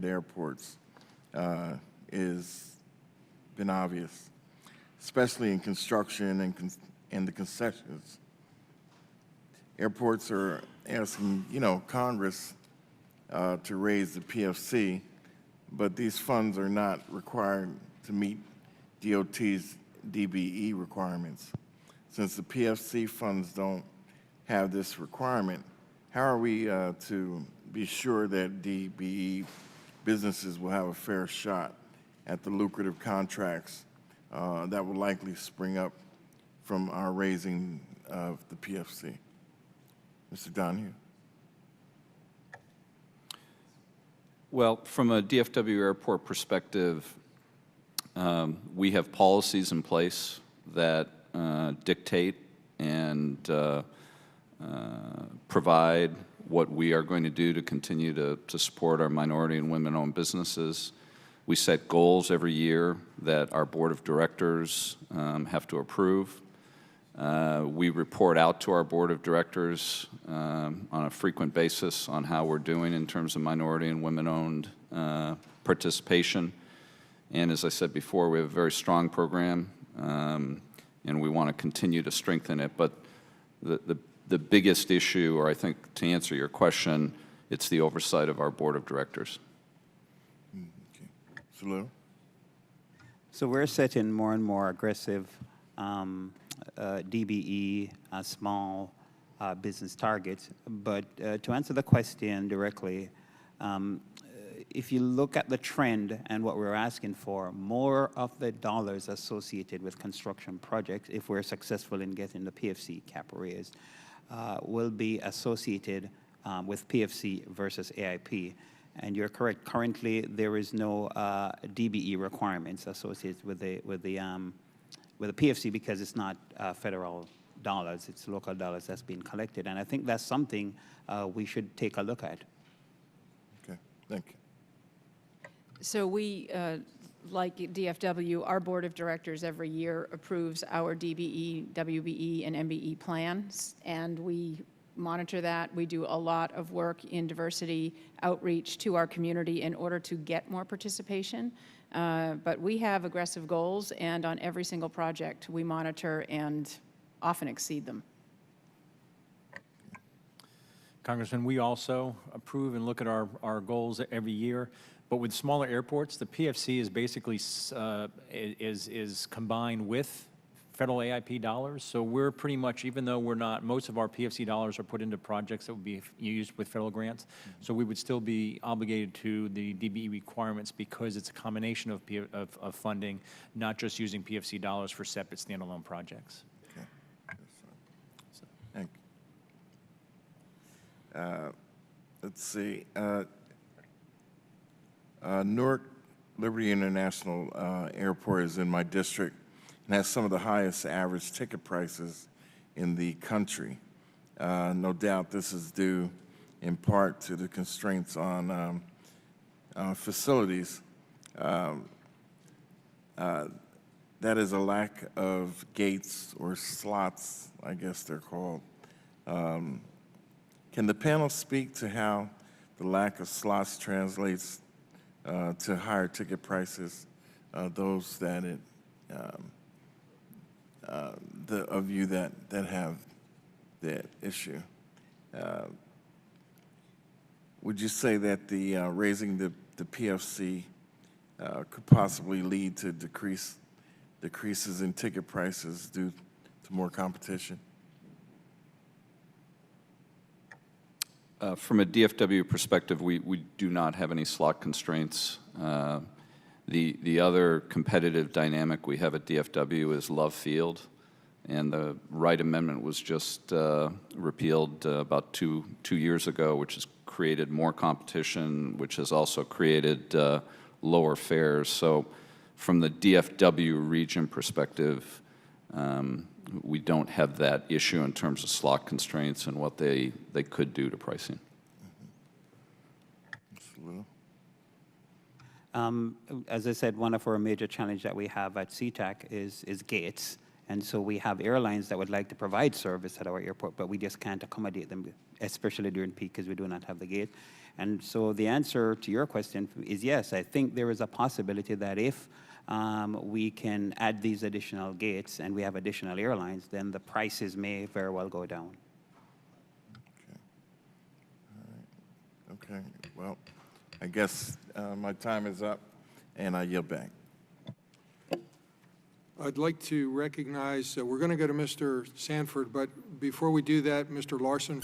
airports is been obvious, especially in construction and the concessions. Airports are asking, Congress to raise the PFC, but these funds are not required to meet DOT's DBE requirements. Since the PFC funds don't have this requirement, how are we to be sure that DBE businesses will have a fair shot at the lucrative contracts that will likely spring up from our raising of the PFC? Mr. Donahue. Well, from a DFW airport perspective, we have policies in place that dictate and provide what we are going to do to continue to support our minority and women-owned businesses. We set goals every year that our board of directors have to approve. We report out to our board of directors on a frequent basis on how we're doing in terms of minority and women-owned participation. And as I said before, we have a very strong program, and we want to continue to strengthen it. But the biggest issue, or I think to answer your question, it's the oversight of our board of directors. Okay. Salud. So we're setting more and more aggressive DBE small business targets. But to answer the question directly, if you look at the trend and what we're asking for, more of the dollars associated with construction projects, if we're successful in getting the PFC cap raised, will be associated with PFC versus AIP. And you're correct. Currently, there is no DBE requirements associated with the PFC because it's not federal dollars; it's local dollars that's being collected. And I think that's something we should take a look at. Okay. Thank you. So we, like DFW, our board of directors every year approves our DBE, WBE, and MBE plans, and we monitor that. We do a lot of work in diversity outreach to our community in order to get more participation. But we have aggressive goals, and on every single project, we monitor and often exceed them. Congressman, we also approve and look at our goals every year. But with smaller airports, the PFC is basically is combined with federal AIP dollars. So we're pretty much, even though we're not, most of our PFC dollars are put into projects that would be used with federal grants. So we would still be obligated to the DBE requirements because it's a combination of funding, not just using PFC dollars for separate standalone projects. Okay. Yes, thank you. Let's see. Newark Liberty International Airport is in my district and has some of the highest average ticket prices in the country. No doubt this is due in part to the constraints on facilities. That is a lack of gates or slots, I guess they're called. Can the panel speak to how the lack of slots translates to higher ticket prices, those that of you that have that issue? Would you say that the raising the PFC could possibly lead to decreases in ticket prices due to more competition? From a DFW perspective, we do not have any slot constraints. The other competitive dynamic we have at DFW is Love Field, and the Wright Amendment was just repealed about two years ago, which has created more competition, which has also created lower fares. So from the DFW region perspective, we don't have that issue in terms of slot constraints and what they could do to pricing. As I said, one of our major challenges that we have at CTAC is gates. And so we have airlines that would like to provide service at our airport, but we just can't accommodate them, especially during peak because we do not have the gate. And so the answer to your question is yes, I think there is a possibility that if we can add these additional gates and we have additional airlines, then the prices may very well go down. Okay, well, I guess my time is up, and I yield back. I'd like to recognize, we're going to go to Mr. Sanford, but before we do that, Mr. Larson.